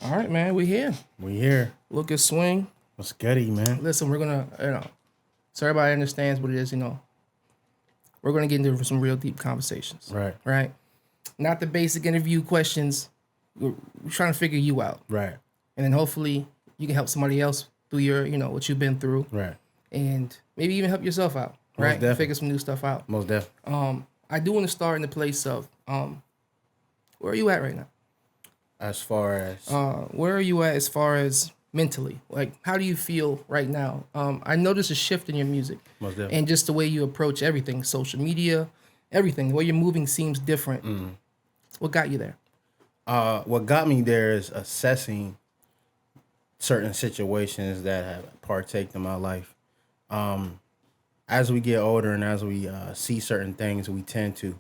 All right, man, we here. We here. Lukas Swing. What's goody, man? Listen, we're gonna, so everybody understands what it is. We're gonna get into some real deep conversations. Right. Not the basic interview questions. We're trying to figure you out. Right. And then hopefully you can help somebody else through your, what you've been through. Right. And maybe even help yourself out. Most Right. definitely. Figure some new stuff out. Most definitely. I do want to start in the place of, where are you at right now? As far as Where are you at as far as mentally? Like, how do you feel right now? I noticed a shift in your music. most definitely. And just the way you approach everything, social media, everything, the way you're moving seems different. What got you there? What got me there is assessing certain situations that have partaked in my life. As we get older and as we see certain things, we tend to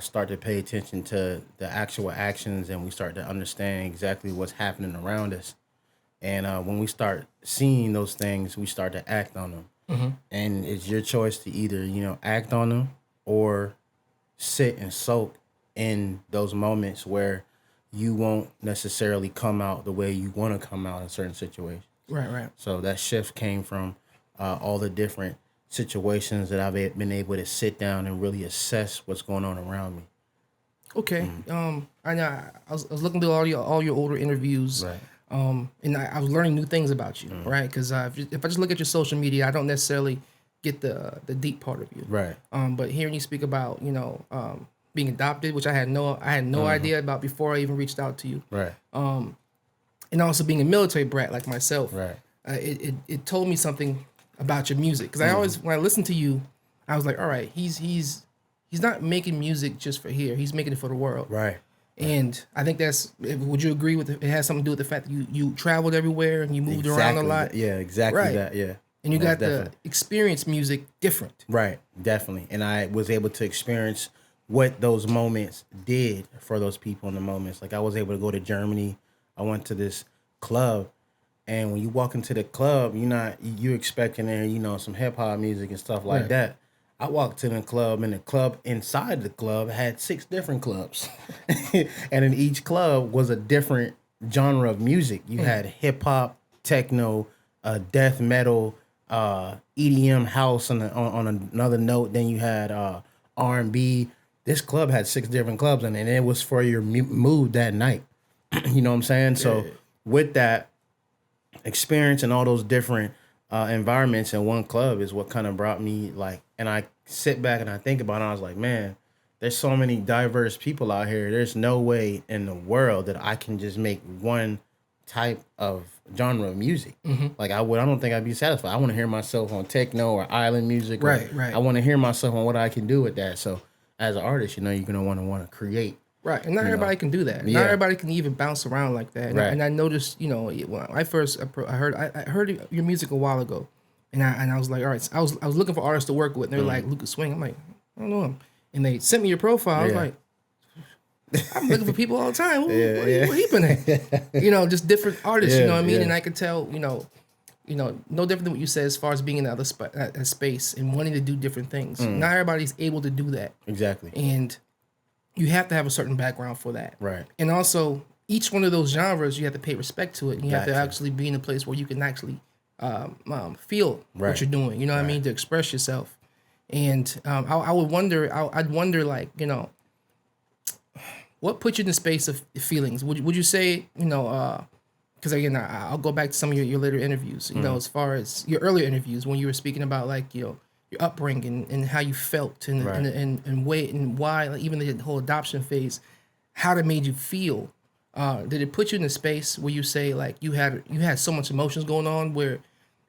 start to pay attention to the actual actions, and we start to understand exactly what's happening around us. And when we start seeing those things, we start to act on them. And it's your choice to either, act on them or sit and soak in those moments where you won't necessarily come out the way you want to come out in certain situations. Right. So that shift came from all the different situations that I've been able to sit down and really assess what's going on around me. Okay. I know. I was looking through all your older interviews. Right. And I was learning new things about you. Right. Because if I just look at your social media, I don't necessarily get the deep part of you. Right. But hearing you speak about being adopted, which I had no idea about before I even reached out to you. Right. And also being a military brat like myself. Right. It told me something about your music, because I always, when I listened to you, I was like, all right, he's not making music just for here, he's making it for the world. Right. And I think would you agree with it has something to do with the fact that you traveled everywhere and you moved around a lot? Yeah, exactly Right. that. Yeah. And you Most got definitely. to experience music different. Right, definitely. And I was able to experience what those moments did for those people in the moments. Like, I was able to go to Germany. I went to this club, and when you walk into the club, you expecting there, some hip hop music and stuff like Right. that. I walked to the club, and the club inside the club had 6 different clubs. And in each club was a different genre of music. You had hip hop, techno, death metal, EDM house on another note. Then you had R&B. This club had 6 different clubs, and it was for your mood that night. You know what I'm saying? So with that experience and all those different environments in one club is what kind of brought me, like, and I sit back and I think about it, and I was like, man, there's so many diverse people out here. There's no way in the world that I can just make one type of genre of music. Like, I don't think I'd be satisfied. I want to hear myself on techno or island music. Right. I want to hear myself on what I can do with that. So as an artist, you're going to want to create. Right, and not everybody can do that. Yeah. Not everybody can even bounce around like that. And, Right. and I noticed, when I first I heard your music a while ago, and I was like, all right, so I was looking for artists to work with, and they're like, Lukas Swing. I'm like, I don't know him, and they sent me your profile. I was like, I'm looking for people all the time. Where he been at? Just different artists. You know what I mean? Yeah. And I could tell, no different than what you said as far as being in the other space and wanting to do different things. Not everybody's able to do that. Exactly. And you have to have a certain background for that. Right. And also, each one of those genres, you have to pay respect to it. And you have to Gotcha. actually be in a place where you can actually feel what you're doing. You know what I mean? To express yourself. And I would wonder, I'd wonder, like, what put you in the space of feelings? Would you say, because again, I'll go back to some of your later interviews, as far as your earlier interviews when you were speaking about, like, your upbringing and how you felt and why, like, even the whole adoption phase, how that made you feel. Did it put you in a space where you say, like, you had so much emotions going on where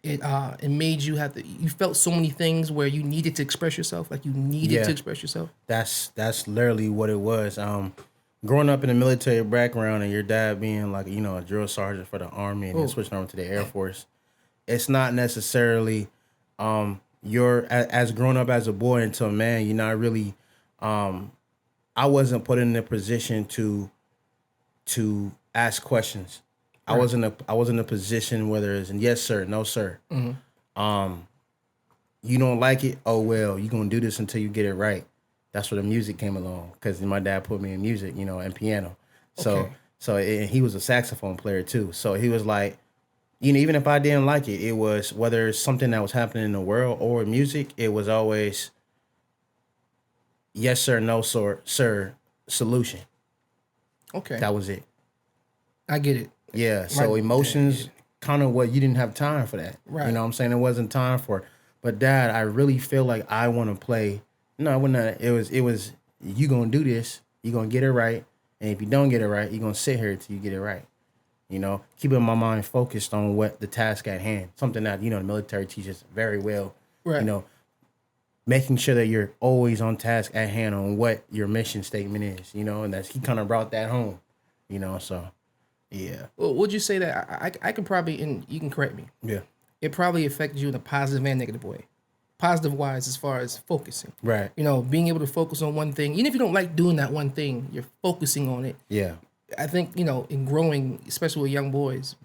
it made you you felt so many things where you needed to express yourself, like you needed to express yourself? That's literally what it was. Growing up in a military background and your dad being, like, a drill sergeant for the Army and then switching over to the Air Force, it's not necessarily you're as grown up as a boy into a man. You're not really. I wasn't put in a position to ask questions. Right. I was in a position whether it's yes sir, no sir. You don't like it? Oh well, you're gonna do this until you get it right. That's where the music came along, because my dad put me in music, and piano. So So and he was a saxophone player too. So he was like, you know, even if I didn't like it, it was whether it's something that was happening in the world or music, it was always yes sir, no sir, solution. Okay. That was it. I get it. Yeah. So emotions, kind of what you didn't have time for that. Right. You know what I'm saying? It wasn't time for it. But Dad, I really feel like I want to play. No, I wouldn't. It was you gonna do this, you gonna get it right. And if you don't get it right, you're gonna sit here till you get it right. You know, keeping my mind focused on what the task at hand. Something that, you know, the military teaches very well. Right. You know, making sure that you're always on task at hand on what your mission statement is, you know, and that's he kind of brought that home, you know, so yeah. Well, would you say that I can probably, and you can correct me. Yeah. It probably affected you in a positive and negative way. Positive wise, as far as focusing. Right. You know, being able to focus on one thing, even if you don't like doing that one thing, you're focusing on it. Yeah. I think, you know, in growing, especially with young boys,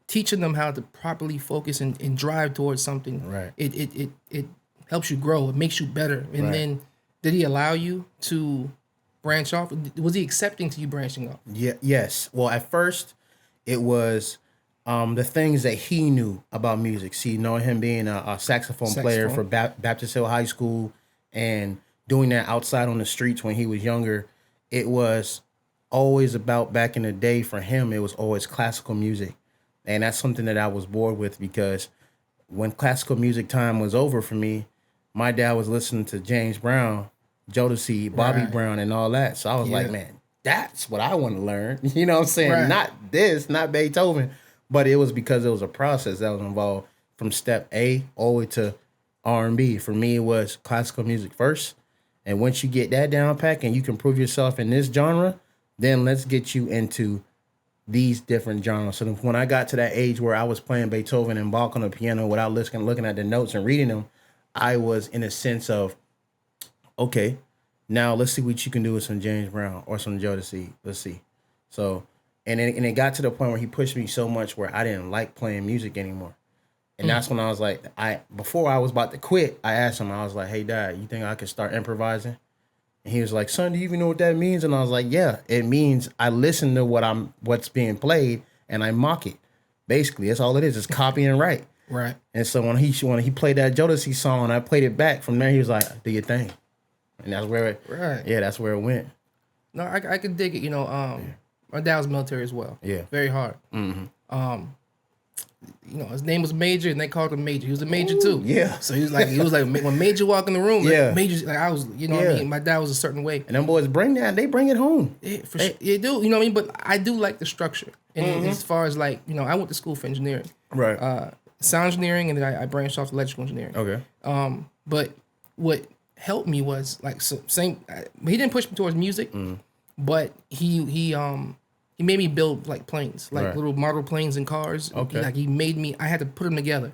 teaching them how to properly focus and drive towards something. Right. It helps you grow. It makes you better. And Right. then, did he allow you to branch off? Was he accepting to you branching off? Yeah. Yes. Well, at first, it was the things that he knew about music. See, knowing him being a saxophone player for Baptist Hill High School and doing that outside on the streets when he was younger, it was always about, back in the day for him, it was always classical music. And that's something that I was bored with, because when classical music time was over for me, my dad was listening to James Brown, Jodeci, Bobby Right. Brown, and all that. So I was like, man, that's what I want to learn. You know what I'm saying? Right. Not this, not Beethoven. But it was because it was a process that was involved from step A all the way to R&B. For me, it was classical music first. And once you get that down pat and you can prove yourself in this genre, then let's get you into these different genres. So when I got to that age where I was playing Beethoven and Bach on the piano without looking at the notes and reading them, I was in a sense of, okay, now let's see what you can do with some James Brown or some Jodeci. Let's see. So, and it got to the point where he pushed me so much where I didn't like playing music anymore. And that's when I was like, before I was about to quit, I asked him, I was like, hey, Dad, you think I could start improvising? And he was like, son, do you even know what that means? And I was like, yeah, it means I listen to what's being played and I mock it. Basically, that's all it is. It's copy and write. Right. And so when he played that Jodeci song and I played it back, from there he was like, do your thing. And that's where that's where it went. No, I can dig it. You know, my dad was military as well. Yeah. Very hard. Mm-hmm. You know, his name was Major, and they called him Major. He was a major too. Yeah. So he was like when Major walked in the room. Yeah. Major, like I was, you know what I mean. My dad was a certain way. And them boys bring it home. Yeah, for sure. You do, you know what I mean. But I do like the structure. And as far as like, you know, I went to school for engineering. Right. Sound engineering, and then I branched off to electrical engineering. Okay. But what helped me was like he didn't push me towards music, but he made me build like planes, like little model planes and cars. Okay. Like he made me, I had to put them together,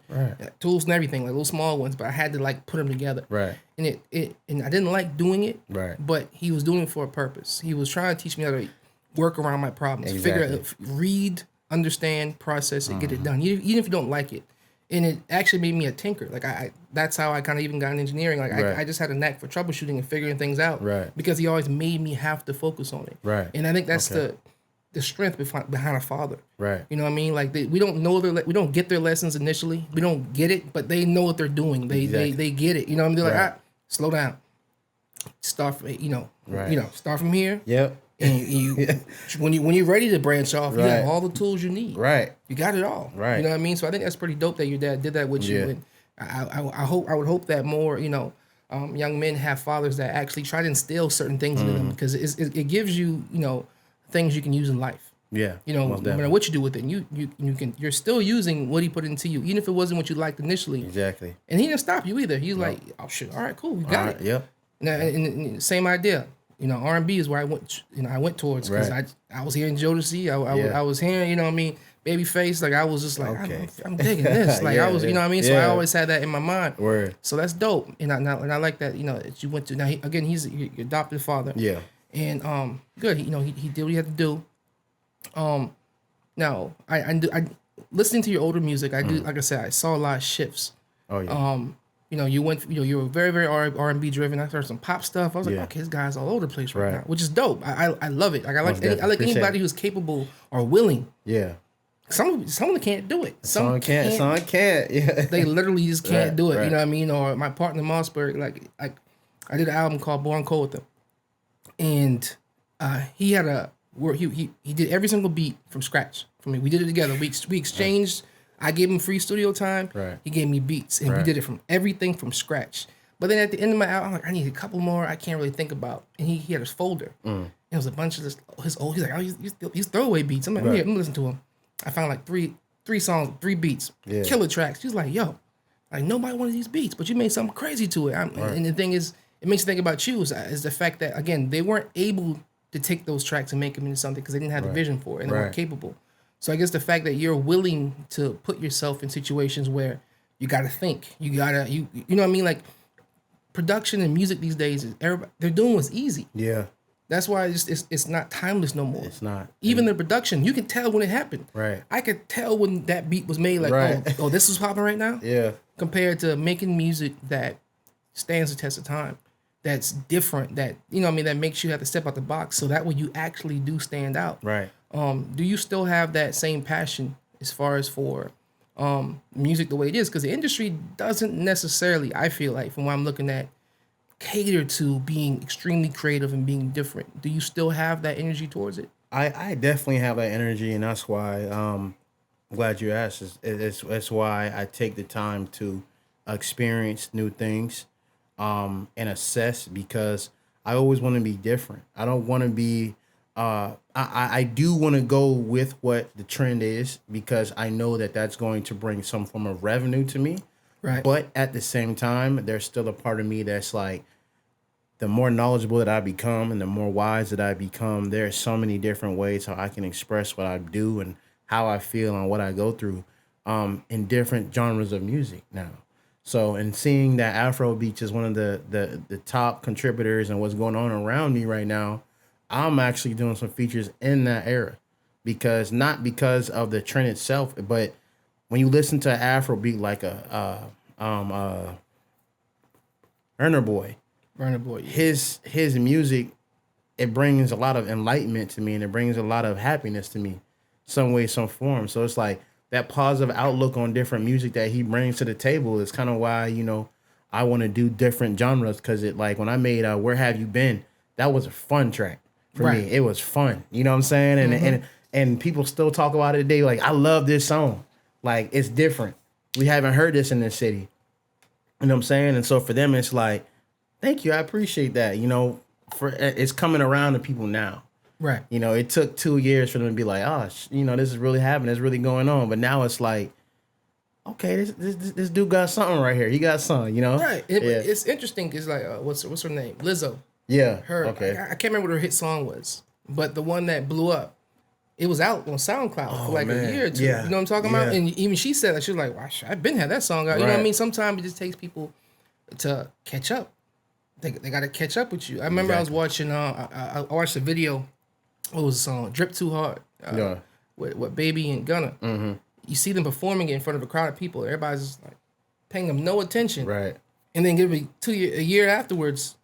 tools and everything, like little small ones, but I had to like put them together. Right. And and I didn't like doing it. Right. But he was doing it for a purpose. He was trying to teach me how to work around my problems, figure out, read, understand, process it, get it done, even if you don't like it. And it actually made me a tinker. Like that's how I kind of even got in engineering. Like I just had a knack for troubleshooting and figuring things out. Right. Because he always made me have to focus on it. Right. And I think that's the strength behind a father. Right. You know what I mean? Like we don't know we don't get their lessons initially. We don't get it, but they know what they're doing. They get it. You know what I mean? They're like, slow down. Start from start from here. Yep. And you when you're ready to branch off, you have all the tools you need. Right. You got it all. Right. You know what I mean? So I think that's pretty dope that your dad did that with you. And I would hope that more, you know, young men have fathers that actually try to instill certain things into them, because it gives you, you know, things you can use in life. Yeah. You know, no matter what you do with it, you're still using what he put into you, even if it wasn't what you liked initially. Exactly. And he didn't stop you either. He's like, oh shit, all right, cool, you got it. Yep. Now, and same idea. You know, R&B is where I went. You know, I went towards, because I was hearing Jodeci. I was hearing, you know what I mean, Babyface. Like I was just like, I'm digging this. Like I was, you know what I mean. So I always had that in my mind. Word. So that's dope. And I like that. You know, that you went to. Now he's your adopted father. Yeah. And good. You know, he did what he had to do. Now I listening to your older music. I do, like I said, I saw a lot of shifts. Oh yeah. you went, you were very, very R&B driven. I heard some pop stuff. I was like, okay, this guy's all over the place right now, which is dope. I love it. Like, I like anybody who's capable or willing. Yeah. Some of them can't do it. Some can't. Yeah. They literally just can't do it. Right. You know what I mean? Or my partner Mossberg, like I did an album called Born Cold with him, and he had he did every single beat from scratch for me. We did it together. We exchanged. Right. I gave him free studio time. Right. He gave me beats, and we did it from everything from scratch. But then at the end of my album, I'm like, I need a couple more I can't really think about. And he had his folder. And it was a bunch of his old. He's like, these throwaway beats. I'm like, yeah, I'm listening to him. I found like three songs, 3 beats, killer tracks. He's like, yo, like nobody wanted these beats, but you made something crazy to it. And the thing is, it makes you think about you is the fact that, again, they weren't able to take those tracks and make them into something because they didn't have the vision for it and they weren't capable. So I guess the fact that you're willing to put yourself in situations where you got to think, you know what I mean? Like production and music these days, they're doing what's easy. Yeah. That's why it's not timeless no more. It's not. Even the production, you can tell when it happened. Right. I could tell when that beat was made, like, oh, this is popping right now? Yeah. Compared to making music that stands the test of time, that's different, that, you know what I mean, that makes you have to step out the box so that way you actually do stand out. Right. Do you still have that same passion as far as for music the way it is? Because the industry doesn't necessarily, I feel like, from what I'm looking at, cater to being extremely creative and being different. Do you still have that energy towards it? I definitely have that energy, and that's why I'm glad you asked. It's why I take the time to experience new things and assess, because I always want to be different. I don't want to be I do want to go with what the trend is, because I know that that's going to bring some form of revenue to me. Right. But at the same time, there's still a part of me that's like, the more knowledgeable that I become and the more wise that I become, there's so many different ways how I can express what I do and how I feel and what I go through in different genres of music now. So, and seeing that Afrobeats is one of the top contributors and what's going on around me right now, I'm actually doing some features in that era, not because of the trend itself, but when you listen to Afrobeat like Burna Boy, his music, it brings a lot of enlightenment to me, and it brings a lot of happiness to me, some way, some form. So it's like that positive outlook on different music that he brings to the table is kind of why, I want to do different genres, because it, like when I made Where Have You Been, that was a fun track for me. It was fun. You know what I'm saying? And people still talk about it today. Like, I love this song. Like, it's different. We haven't heard this in this city. You know what I'm saying? And so for them, it's like, thank you. I appreciate that. It's coming around to people now. Right. It took 2 years for them to be like, oh, this is really happening. It's really going on. But now it's like, okay, this dude got something right here. He got something, Right. It's interesting because, like, what's her name? Lizzo. Yeah. Okay. I can't remember what her hit song was, but the one that blew up, it was out on SoundCloud for like a year or two. Yeah. You know what I'm talking about? And even she said that. She was like, well, I've been had that song out. You know what I mean? Sometimes it just takes people to catch up. They got to catch up with you. I remember I was watching, I watched a video. What was the song? Drip Too Hard. With Baby and Gunna. Mm-hmm. You see them performing it in front of a crowd of people. Everybody's just like paying them no attention. Right. And then a year afterwards,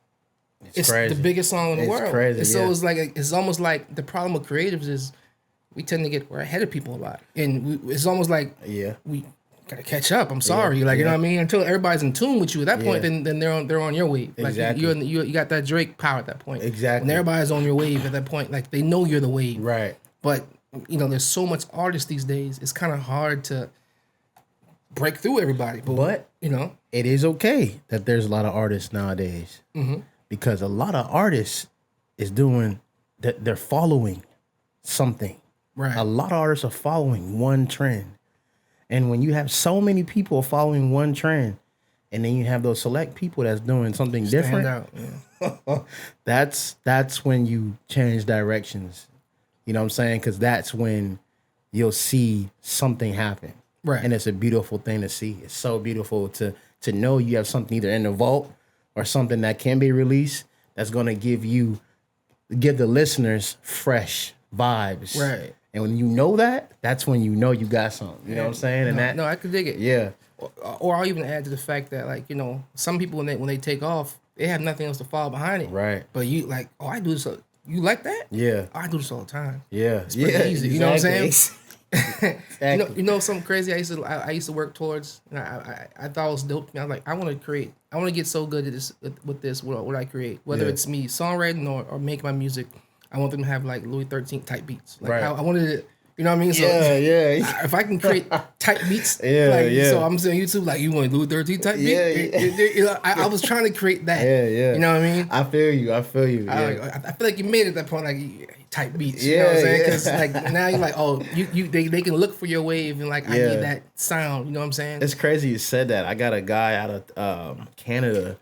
it's the biggest song in the world. Crazy, and so it's almost like the problem with creatives is we tend to we're ahead of people a lot. And it's almost like we gotta catch up. I'm sorry. You know what I mean? Until everybody's in tune with you at that point, then they're on your wave. Exactly. Like you got that Drake power at that point. Exactly. When everybody's on your wave at that point, like they know you're the wave. Right. But there's so much artists these days, it's kind of hard to break through everybody. But it is okay that there's a lot of artists nowadays. Mm-hmm. Because a lot of artists is doing that, they're following something. Right. A lot of artists are following one trend. And when you have so many people following one trend, and then you have those select people that's doing something different, out, that's when you change directions. You know what I'm saying? Because that's when you'll see something happen. Right. And it's a beautiful thing to see. It's so beautiful to know you have something either in the vault or something that can be released that's going to give the listeners fresh vibes. Right. And when you know that, that's when you know you got something. You know what I'm saying? And no, I could dig it. yeah. Or I'll even add to the fact that, like, you know, some people when they take off, they have nothing else to follow behind it. Right. But you like, oh, I do this. You like that? Yeah. Oh, I do this all the time. Yeah. It's pretty easy. Exactly. You know what I'm saying? Exactly. You know something crazy I used to work towards, and I thought it was dope. I was like, I want to get so good at this with this what I create, whether it's me songwriting or make my music. I want them to have like Louis 13 type beats. Like I wanted it, you know what I mean? So if I can create type beats, so I'm saying YouTube, like, you want Louis 13 type beat? You know, I was trying to create that. You know what I mean? I feel you. I feel like you made it at that point, like, type beats. You know what I'm saying? Because like now you're like, oh, they can look for your wave and like, I need that sound. You know what I'm saying? It's crazy you said that. I got a guy out of Canada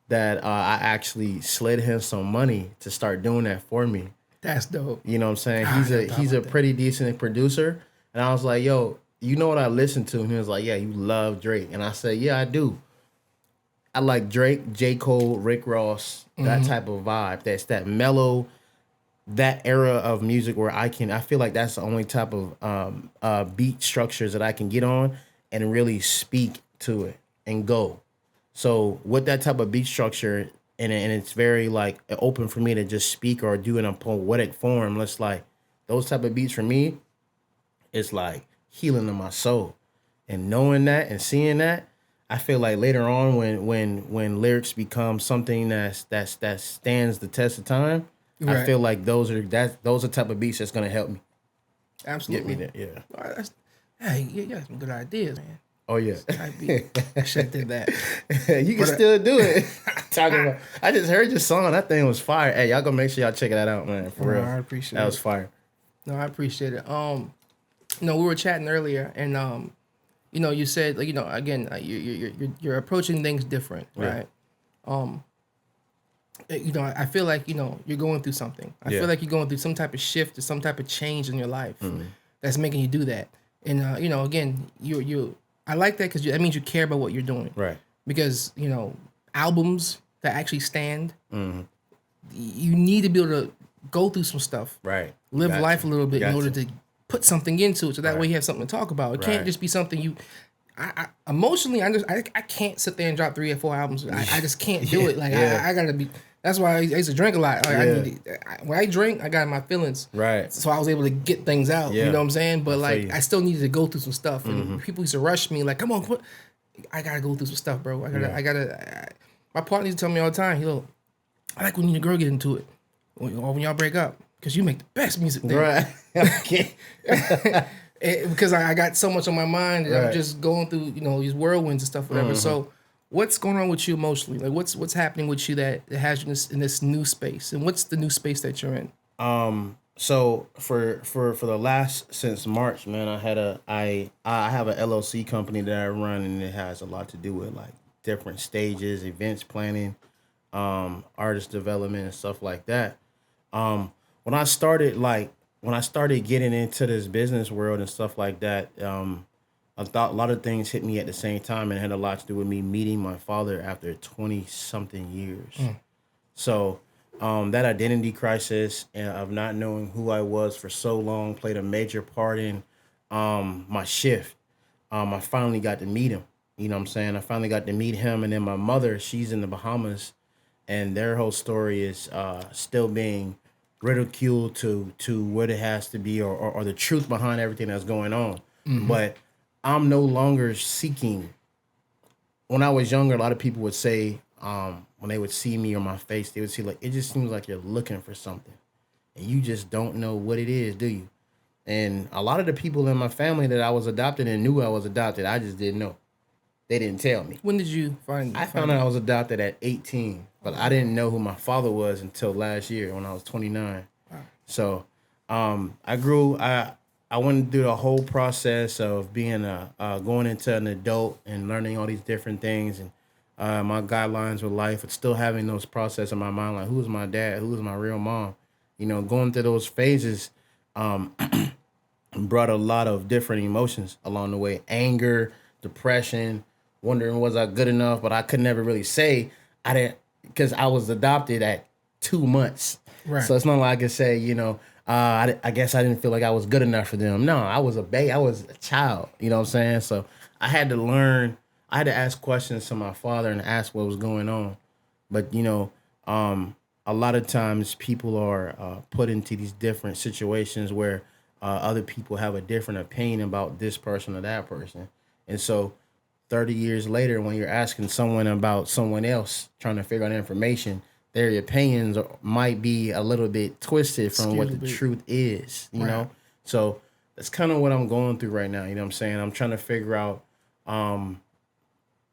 that I actually slid him some money to start doing that for me. That's dope. You know what I'm saying? He's a pretty decent producer. And I was like, yo, you know what I listen to? And he was like, yeah, you love Drake. And I said, yeah, I do. I like Drake, J. Cole, Rick Ross, that type of vibe. That's that mellow, that era of music where I feel like that's the only type of beat structures that I can get on and really speak to it and go. So with that type of beat structure, and it's very like open for me to just speak or do in a poetic form. Let's like those type of beats for me, it's like healing to my soul. And knowing that and seeing that, I feel like later on when lyrics become something that stands the test of time, I feel like those are the type of beats that's gonna help me. Absolutely. Get me there. All right, you got some good ideas, man. Oh yeah, I should have did that. You can still do it. Talking about, I just heard your song. That thing was fire. Hey, y'all gonna make sure y'all check that out, man. For real, I appreciate it. That was fire. No, I appreciate it. We were chatting earlier, and you said, like, again, you're approaching things different, right? I feel like you're going through something. I feel like you're going through some type of shift or some type of change in your life that's making you do that. And again, I like that because that means you care about what you're doing, right? Because albums that actually stand, you need to be able to go through some stuff, right? Live life a little bit in order to put something into it, so that way you have something to talk about. It can't just be something I emotionally, I can't sit there and drop 3 or 4 albums. I just can't do it. Like I gotta be. That's why I used to drink a lot. Like, when I drink, I got my feelings. Right. So I was able to get things out. Yeah. You know what I'm saying? But I still needed to go through some stuff. And people used to rush me like, come on, I gotta go through some stuff, bro. I gotta. My partner used to tell me all the time, I like when you and your girl get into it. Or when y'all break up. Because you make the best music there. Right. Because I got so much on my mind that I'm just going through, these whirlwinds and stuff, whatever. So what's going on with you emotionally? Like what's happening with you that has you in this new space? And what's the new space that you're in? So for the last since March, man, I have a LLC company that I run, and it has a lot to do with like different stages, events planning, artist development and stuff like that. When I started getting into this business world and stuff like that, I thought a lot of things hit me at the same time, and it had a lot to do with me meeting my father after 20-something years. So that identity crisis and of not knowing who I was for so long played a major part in my shift. I finally got to meet him. You know what I'm saying? I finally got to meet him, and then my mother, she's in the Bahamas, and their whole story is still being ridiculed to what it has to be, or the truth behind everything that's going on. But I'm no longer seeking. When I was younger, a lot of people would say, when they would see me or my face, they would see like, it just seems like you're looking for something and you just don't know what it is, do you? And a lot of the people in my family that I was adopted and knew I was adopted, I just didn't know. They didn't tell me. When did you find? I found out I was adopted at 18, but I didn't know who my father was until last year when I was 29. Wow. So I grew. I went through the whole process of being going into an adult and learning all these different things, and my guidelines with life, but still having those processes in my mind, like who's my dad, who's my real mom. Going through those phases brought a lot of different emotions along the way: anger, depression, wondering was I good enough, but I could never really say I didn't, because I was adopted at 2 months. Right. So it's not like I could say, I guess I didn't feel like I was good enough for them. No, I was I was a child. You know what I'm saying? So I had to learn. I had to ask questions to my father and ask what was going on. But a lot of times people are put into these different situations where other people have a different opinion about this person or that person, and so 30 years later, when you're asking someone about someone else, trying to figure out information, their opinions might be a little bit twisted from what the truth is, you know? So that's kind of what I'm going through right now. You know what I'm saying? I'm trying to figure out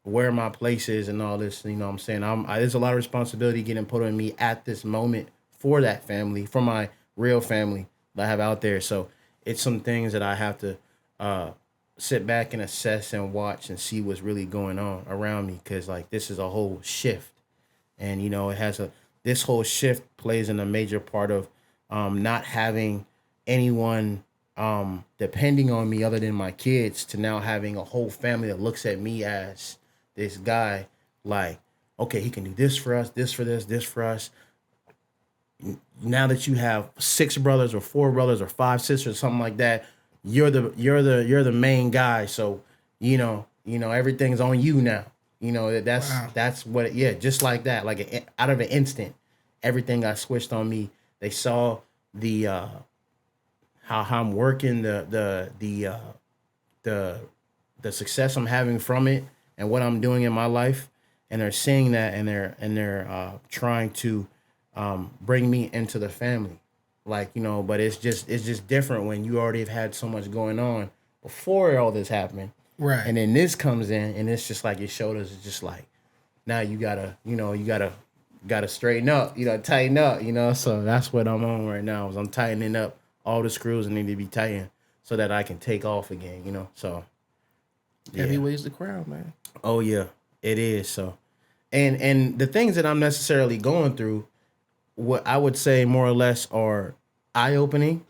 where my place is and all this. You know what I'm saying? There's a lot of responsibility getting put on me at this moment for that family, for my real family that I have out there. So it's some things that I have to sit back and assess and watch and see what's really going on around me, because like this is a whole shift, and this whole shift plays in a major part of not having anyone depending on me other than my kids, to now having a whole family that looks at me as this guy, like, okay, he can do this for us, this for this for us. Now that you have 6 brothers or 4 brothers or 5 sisters, something like that, you're the main guy. So everything's on you now. That's what just like that, like out of an instant, everything got switched on me. They saw the how I'm working, the success I'm having from it and what I'm doing in my life, and they're seeing that, and they're trying to bring me into the family. But it's just different when you already have had so much going on before all this happened. Right. And then this comes in, and it's just like your shoulders is just like, now you gotta straighten up, tighten up, So that's what I'm on right now, is I'm tightening up all the screws that need to be tightened so that I can take off again, So heavy weighs the crown, man. Oh yeah, it is. So and the things that I'm necessarily going through, what I would say more or less are eye-opening,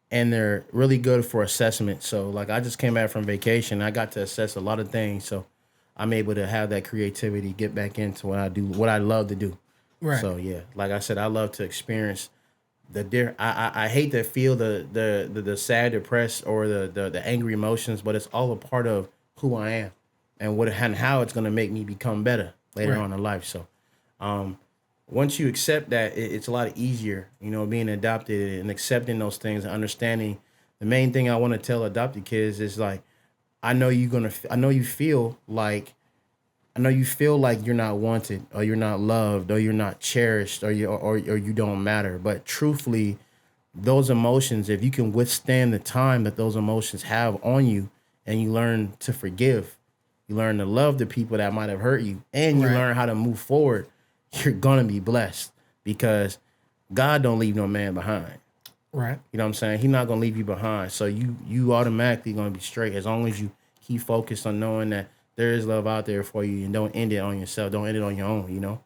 and they're really good for assessment. So like I just came back from vacation. I got to assess a lot of things. So I'm able to have that creativity, get back into what I do, what I love to do. Right. So yeah, like I said, I love to experience I hate to feel the sad, depressed, or the angry emotions, but it's all a part of who I am and how it's gonna make me become better later on in life. So once you accept that, it's a lot easier, being adopted and accepting those things and understanding. The main thing I want to tell adopted kids is like, I know you feel like you're not wanted, or you're not loved, or you're not cherished, or you don't matter. But truthfully, those emotions, if you can withstand the time that those emotions have on you, and you learn to forgive, you learn to love the people that might have hurt you, and you learn how to move forward, you're gonna be blessed, because God don't leave no man behind. Right. You know what I'm saying? He's not gonna leave you behind. So you automatically gonna be straight, as long as you keep focused on knowing that there is love out there for you, and don't end it on yourself. Don't end it on your own.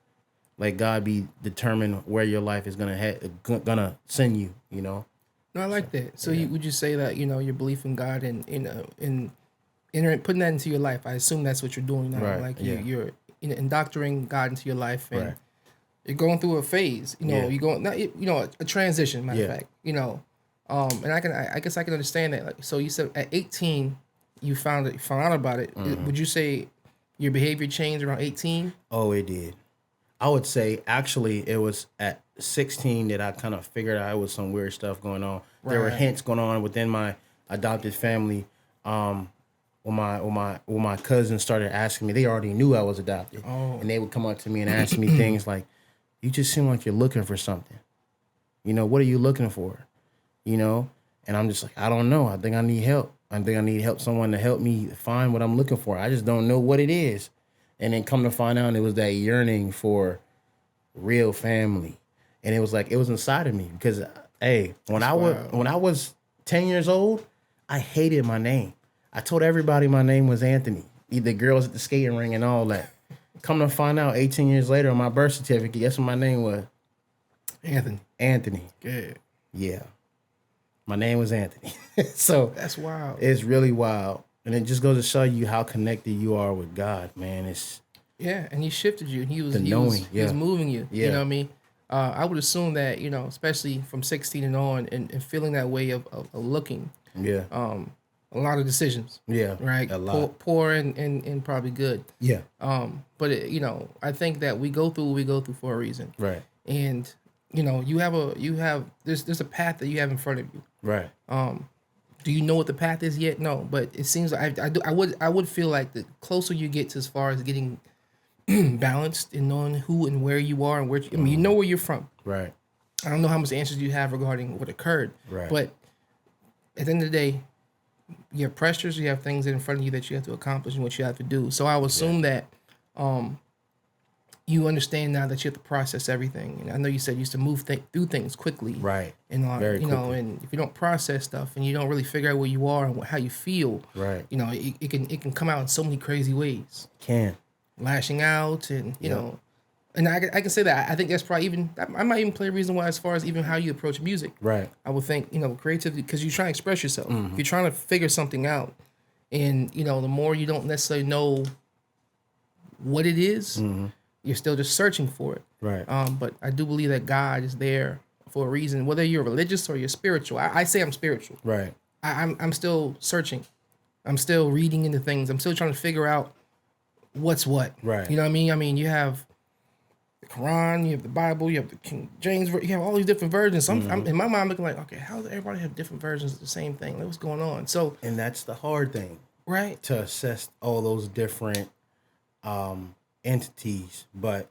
Let God be determined where your life is gonna send you. No, I like that. So would you say that your belief in God and in putting that into your life? I assume that's what you're doing now. Right. Like you're indoctrinating God into your life, and you're going through a phase. You're going a transition. Matter of fact, and I guess I can understand that. Like, so you said at 18. You found out about it. Mm-hmm. Would you say your behavior changed around 18? Oh, it did. I would say actually it was at 16 that I kind of figured out it was some weird stuff going on. Right. There were hints going on within my adopted family. When my cousins started asking me, they already knew I was adopted, and they would come up to me and ask me things like, "You just seem like you're looking for something. What are you looking for? And I'm just like, I don't know. I think I need help. I think I need someone to help me find what I'm looking for. I just don't know what it is." And then come to find out, it was that yearning for real family. And it was like, it was inside of me, because, hey, when I was 10 years old, I hated my name. I told everybody my name was Anthony, the girls at the skating ring and all that. Come to find out 18 years later on my birth certificate, guess what my name was? Anthony. Good. Yeah. My name was Anthony. So that's wild. It's really wild. And it just goes to show you how connected you are with God, man. And he shifted you. He was moving you. Yeah. You know what I mean? I would assume that, especially from 16 and on, and feeling that way of looking, Yeah. a lot of decisions, Yeah. right? A lot. Poor and probably good. Yeah. But I think that we go through what we go through for a reason, Right. and there's a path that you have in front of you. Right. Do you know what the path is yet? No, but it seems like I would feel like the closer you get to as far as getting balanced and knowing who and where you are and where you know where you're from. Right. I don't know how much answers you have regarding what occurred, Right. but at the end of the day, you have pressures, you have things in front of you that you have to accomplish and what you have to do. So I would assume that you understand now that you have to process everything. And I know you said you used to move through things quickly, Right. And Very quickly. and if you don't process stuff and you don't really figure out where you are and how you feel, Right. It can come out in so many crazy ways. Can. Lashing out, and you know, and I can say that I think that's probably I might even play a reason why, as far as even how you approach music. Right. I would think, creativity, because you're trying to express yourself. If you're trying to figure something out, and the more you don't necessarily know what it is, you're still just searching for it. Right. But I do believe that God is there for a reason, whether you're religious or you're spiritual. I say I'm spiritual. Right. I'm still searching. I'm still reading into things. I'm still trying to figure out what's what. Right. You know what I mean? I mean, you have the Quran, you have the Bible, you have the King James, you have all these different versions. I'm in my mind, I'm looking like, okay, how does everybody have different versions of the same thing? Like, what's going on? So, And that's the hard thing, right? to assess all those different entities. But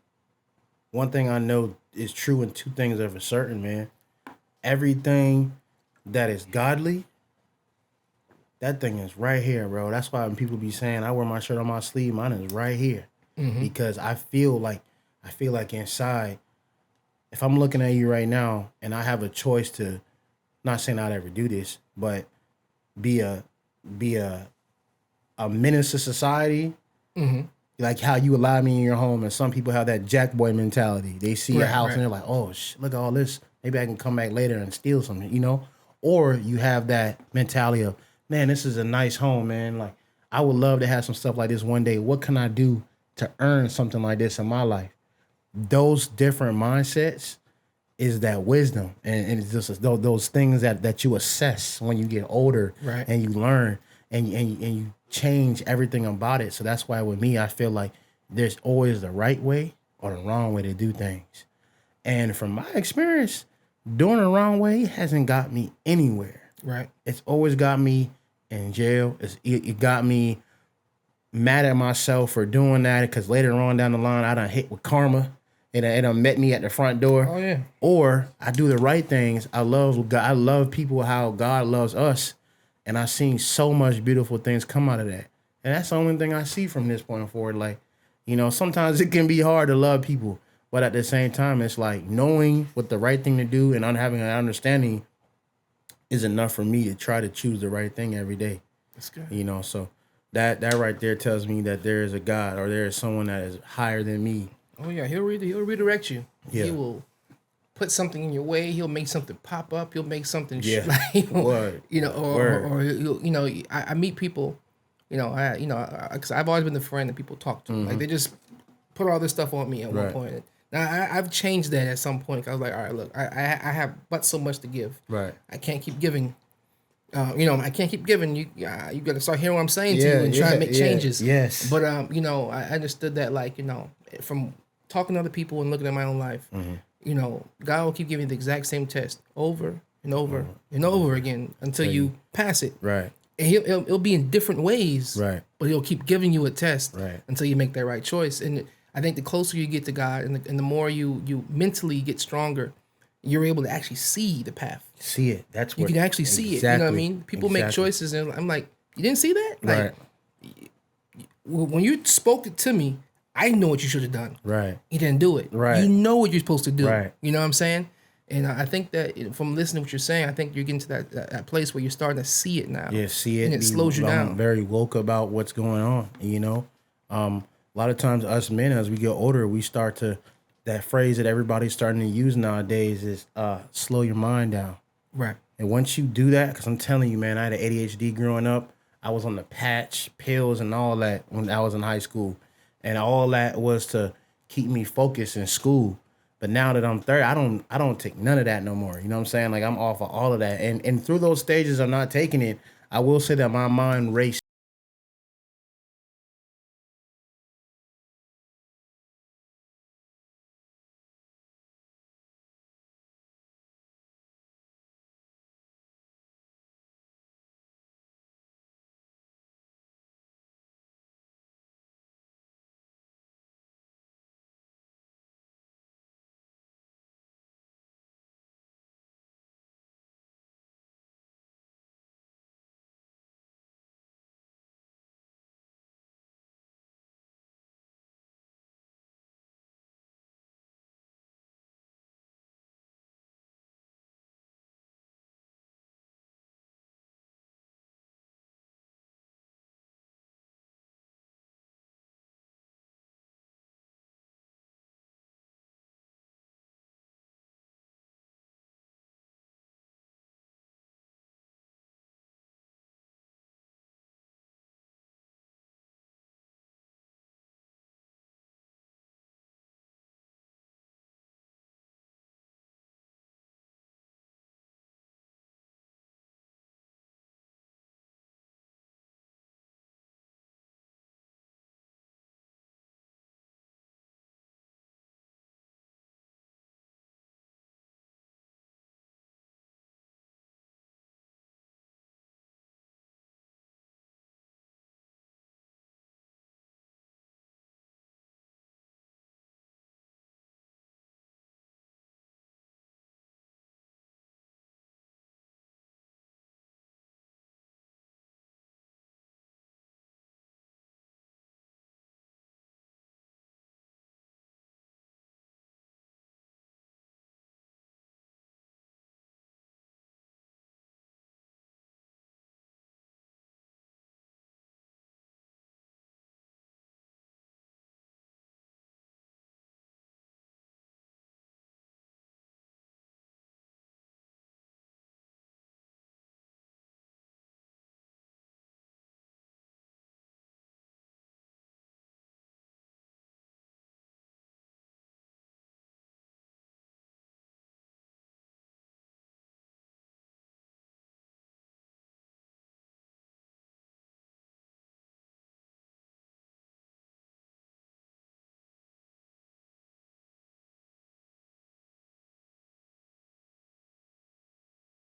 one thing I know is true, and two things are for certain, man. Everything that is godly, that thing is right here, bro. That's why when people be saying, I wear my shirt on my sleeve, mine is right here. Because I feel like inside, if I'm looking at you right now and I have a choice to, not saying I'd ever do this, but be a menace to society, like how you allow me in your home, and some people have that jack boy mentality. They see a house and they're like, oh, look at all this. Maybe I can come back later and steal something, Or you have that mentality of, man, this is a nice home, man. Like, I would love to have some stuff like this one day. What can I do to earn something like this in my life? Those different mindsets is that wisdom. And it's just those things that you assess when you get older, Right. and you learn and you change everything about it. So that's why with me, I feel like there's always the right way or the wrong way to do things. And from my experience, doing the wrong way hasn't got me anywhere. Right. It's always got me in jail. It got me mad at myself for doing that, because later on down the line, I done hit with karma. It done met me at the front door. Oh yeah. Or I do the right things. I love God. I love people how God loves us. And I've seen so much beautiful things come out of that. And that's the only thing I see from this point forward. Like, sometimes it can be hard to love people. But at the same time, it's like knowing what the right thing to do and having an understanding is enough for me to try to choose the right thing every day. That's good. So that right there tells me that there is a God, or there is someone that is higher than me. Oh yeah, he'll redirect you. Yeah. He will put something in your way. He'll make something pop up. He'll make something Word. or he'll, I meet people, because I've always been the friend that people talk to. Like, they just put all this stuff on me at one point. Now I've changed that at some point. I was like, all right, look, I have but so much to give. Right. I can't keep giving. I can't keep giving. You got to start hearing what I'm saying to you and try to make changes. Yes. But I understood that, like, from talking to other people and looking at my own life, God will keep giving you the exact same test over and over and over again until you pass it. Right. And he'll be in different ways. Right. But he'll keep giving you a test. Right. Until you make that right choice. And I think the closer you get to God, and the more you mentally get stronger, you're able to actually see the path. See it. That's what You can actually see it. You know what I mean? People make choices, and I'm like, you didn't see that? Like, Right. When you spoke it to me, I know what you should have done. Right. You didn't do it. Right. You know what you're supposed to do. Right. You know what I'm saying? And I think that from listening to what you're saying, I think you're getting to that place where you're starting to see it now. Yeah, see it. And it slows you down. Very woke about what's going on, A lot of times us men, as we get older, we start to, that phrase that everybody's starting to use nowadays is slow your mind down. Right. And once you do that, because I'm telling you, man, I had an ADHD growing up. I was on the patch, pills, and all that when I was in high school. And all that was to keep me focused in school. But now that I'm 30, I don't take none of that no more. You know what I'm saying? Like I'm off of all of that. And through those stages of not taking it, I will say that my mind raced